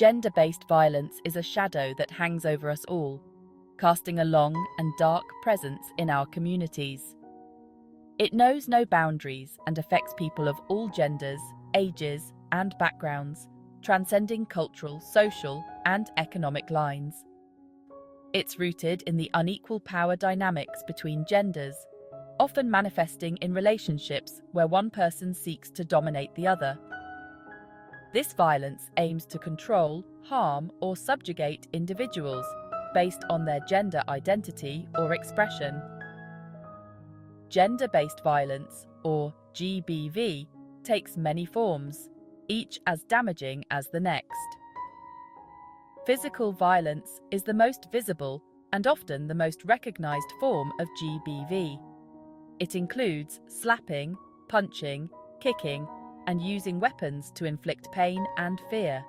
Gender-based violence is a shadow that hangs over us all, casting a long and dark presence in our communities. It knows no boundaries and affects people of all genders, ages, and backgrounds, transcending cultural, social, and economic lines. It's rooted in the unequal power dynamics between genders, often manifesting in relationships where one person seeks to dominate the other. This violence aims to control, harm, or subjugate individuals based on their gender identity or expression. Gender-based violence, or GBV, takes many forms, each as damaging as the next. Physical violence is the most visible and often the most recognized form of GBV. It includes slapping, punching, kicking, and using weapons to inflict pain and fear.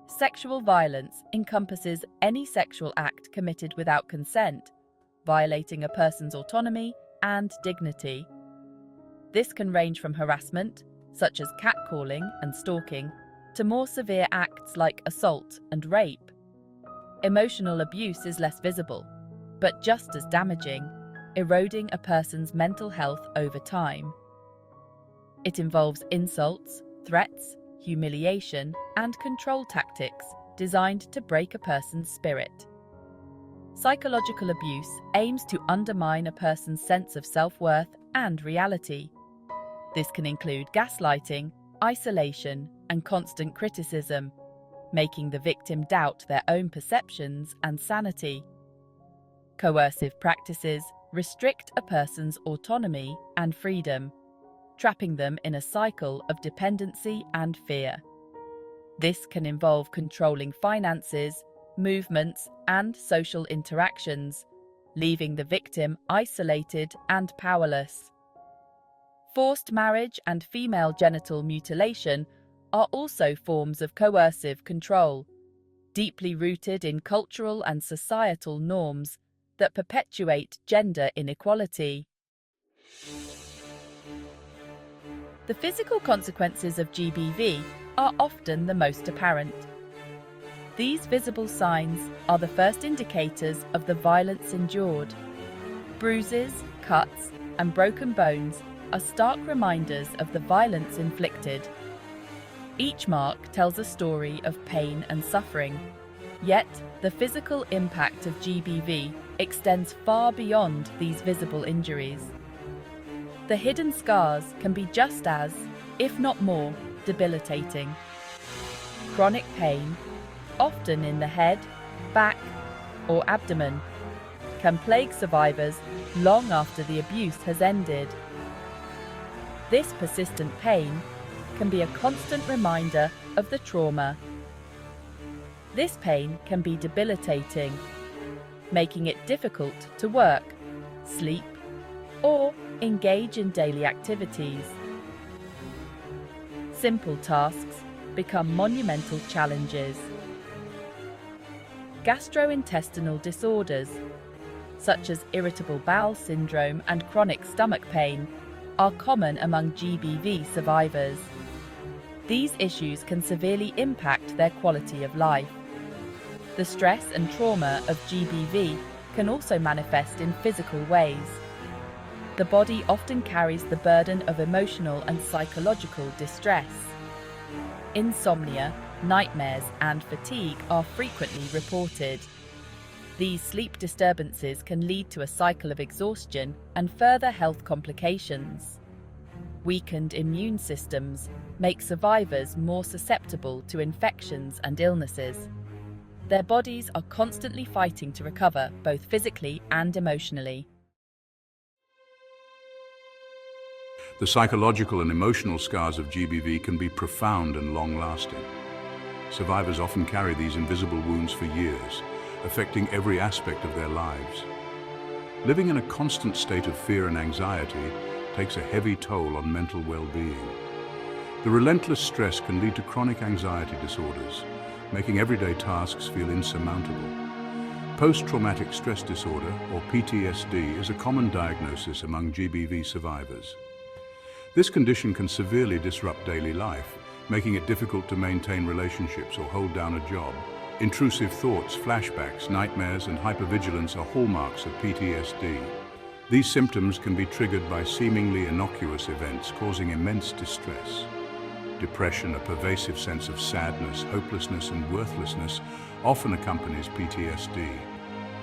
Sexual violence encompasses any sexual act committed without consent, violating a person's autonomy and dignity. This can range from harassment, such as catcalling and stalking, to more severe acts like assault and rape. Emotional abuse is less visible, but just as damaging, eroding a person's mental health over time. It involves insults, threats, humiliation, and control tactics designed to break a person's spirit. Psychological abuse aims to undermine a person's sense of self-worth and reality. This can include gaslighting, isolation, and constant criticism, making the victim doubt their own perceptions and sanity. Coercive practices restrict a person's autonomy and freedom, trapping them in a cycle of dependency and fear. This can involve controlling finances, movements, and social interactions, leaving the victim isolated and powerless. Forced marriage and female genital mutilation are also forms of coercive control, deeply rooted in cultural and societal norms that perpetuate gender inequality. The physical consequences of GBV are often the most apparent. These visible signs are the first indicators of the violence endured. Bruises, cuts, and broken bones are stark reminders of the violence inflicted. Each mark tells a story of pain and suffering, yet the physical impact of GBV extends far beyond these visible injuries. The hidden scars can be just as, if not more, debilitating. Chronic pain, often in the head, back, or abdomen, can plague survivors long after the abuse has ended. This persistent pain can be a constant reminder of the trauma. This pain can be debilitating, making it difficult to work, sleep, or engage in daily activities. Simple tasks become monumental challenges. Gastrointestinal disorders, such as irritable bowel syndrome and chronic stomach pain, are common among GBV survivors. These issues can severely impact their quality of life. The stress and trauma of GBV can also manifest in physical ways. The body often carries the burden of emotional and psychological distress. Insomnia, nightmares, and fatigue are frequently reported. These sleep disturbances can lead to a cycle of exhaustion and further health complications. Weakened immune systems make survivors more susceptible to infections and illnesses. Their bodies are constantly fighting to recover, both physically and emotionally. The psychological and emotional scars of GBV can be profound and long-lasting. Survivors often carry these invisible wounds for years, affecting every aspect of their lives. Living in a constant state of fear and anxiety takes a heavy toll on mental well-being. The relentless stress can lead to chronic anxiety disorders, making everyday tasks feel insurmountable. Post-traumatic stress disorder, or PTSD, is a common diagnosis among GBV survivors. This condition can severely disrupt daily life, making it difficult to maintain relationships or hold down a job. Intrusive thoughts, flashbacks, nightmares, and hypervigilance are hallmarks of PTSD. These symptoms can be triggered by seemingly innocuous events, causing immense distress. Depression, a pervasive sense of sadness, hopelessness, and worthlessness, often accompanies PTSD.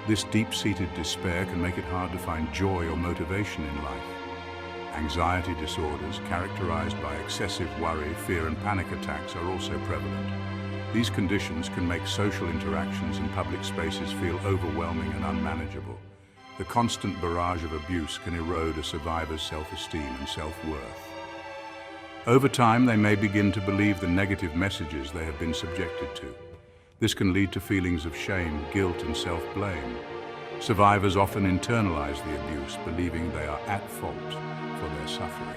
This deep-seated despair can make it hard to find joy or motivation in life. Anxiety disorders, characterized by excessive worry, fear, and panic attacks, are also prevalent. These conditions can make social interactions in public spaces feel overwhelming and unmanageable. The constant barrage of abuse can erode a survivor's self-esteem and self-worth. Over time, they may begin to believe the negative messages they have been subjected to. This can lead to feelings of shame, guilt, and self-blame. Survivors often internalize the abuse, believing they are at fault for their suffering.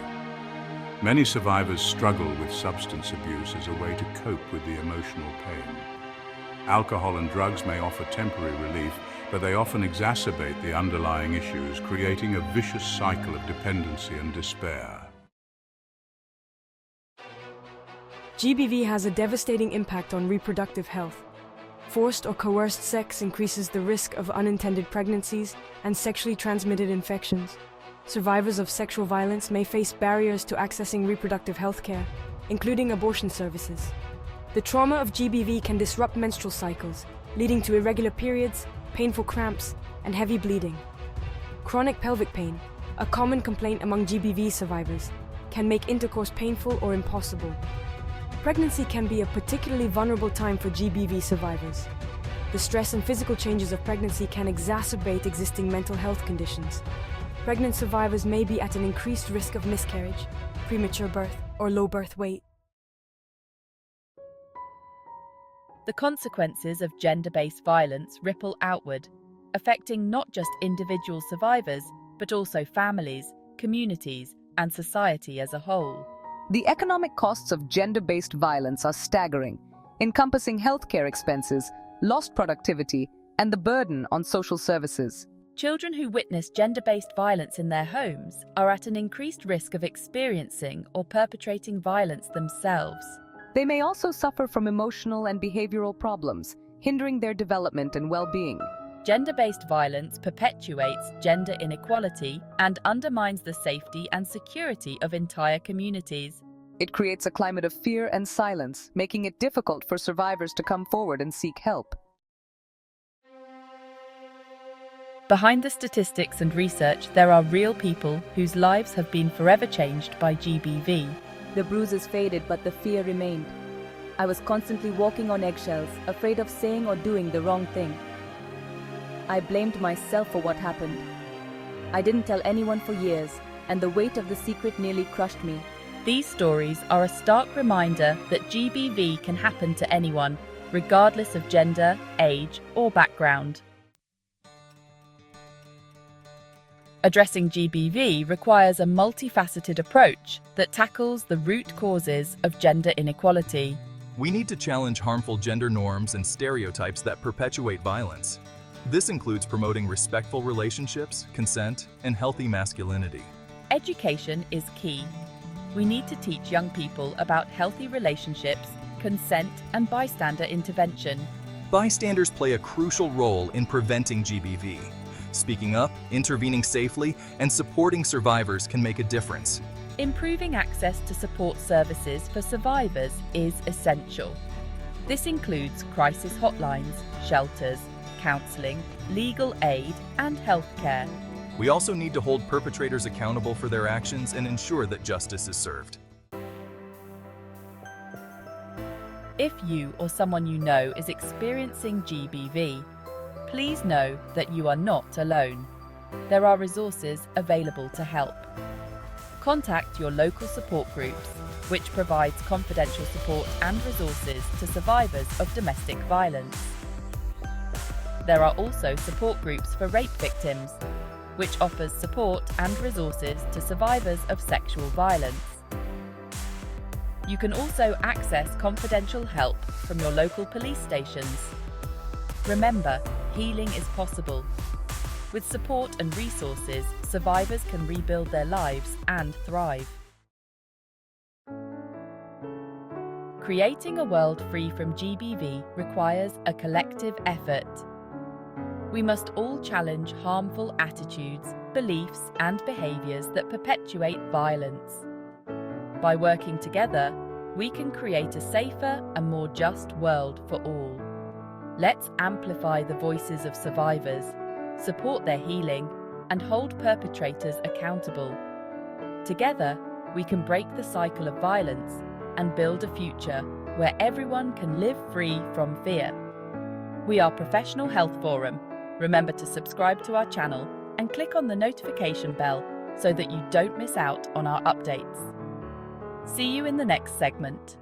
Many survivors struggle with substance abuse as a way to cope with the emotional pain. Alcohol and drugs may offer temporary relief, but they often exacerbate the underlying issues, creating a vicious cycle of dependency and despair. GBV has a devastating impact on reproductive health. Forced or coerced sex increases the risk of unintended pregnancies and sexually transmitted infections. Survivors of sexual violence may face barriers to accessing reproductive health care, including abortion services. The trauma of GBV can disrupt menstrual cycles, leading to irregular periods, painful cramps, and heavy bleeding. Chronic pelvic pain, a common complaint among GBV survivors, can make intercourse painful or impossible. Pregnancy can be a particularly vulnerable time for GBV survivors. The stress and physical changes of pregnancy can exacerbate existing mental health conditions. Pregnant survivors may be at an increased risk of miscarriage, premature birth, or low birth weight. The consequences of gender-based violence ripple outward, affecting not just individual survivors, but also families, communities, and society as a whole. The economic costs of gender-based violence are staggering, encompassing healthcare expenses, lost productivity, and the burden on social services. Children who witness gender-based violence in their homes are at an increased risk of experiencing or perpetrating violence themselves. They may also suffer from emotional and behavioral problems, hindering their development and well-being. Gender-based violence perpetuates gender inequality and undermines the safety and security of entire communities. It creates a climate of fear and silence, making it difficult for survivors to come forward and seek help. Behind the statistics and research, there are real people whose lives have been forever changed by GBV. The bruises faded, but the fear remained. I was constantly walking on eggshells, afraid of saying or doing the wrong thing. I blamed myself for what happened. I didn't tell anyone for years, and the weight of the secret nearly crushed me. These stories are a stark reminder that GBV can happen to anyone, regardless of gender, age, or background. Addressing GBV requires a multifaceted approach that tackles the root causes of gender inequality. We need to challenge harmful gender norms and stereotypes that perpetuate violence. This includes promoting respectful relationships, consent, and healthy masculinity. Education is key. We need to teach young people about healthy relationships, consent, and bystander intervention. Bystanders play a crucial role in preventing GBV. Speaking up, intervening safely, and supporting survivors can make a difference. Improving access to support services for survivors is essential. This includes crisis hotlines, shelters, counselling, legal aid, and healthcare. We also need to hold perpetrators accountable for their actions and ensure that justice is served. If you or someone you know is experiencing GBV, please know that you are not alone. There are resources available to help. Contact your local support groups, which provides confidential support and resources to survivors of domestic violence. There are also support groups for rape victims, which offers support and resources to survivors of sexual violence. You can also access confidential help from your local police stations. Remember, healing is possible. With support and resources, survivors can rebuild their lives and thrive. Creating a world free from GBV requires a collective effort. We must all challenge harmful attitudes, beliefs, and behaviors that perpetuate violence. By working together, we can create a safer and more just world for all. Let's amplify the voices of survivors, support their healing, and hold perpetrators accountable. Together, we can break the cycle of violence and build a future where everyone can live free from fear. We are Professional Health Forum. Remember to subscribe to our channel and click on the notification bell so that you don't miss out on our updates. See you in the next segment.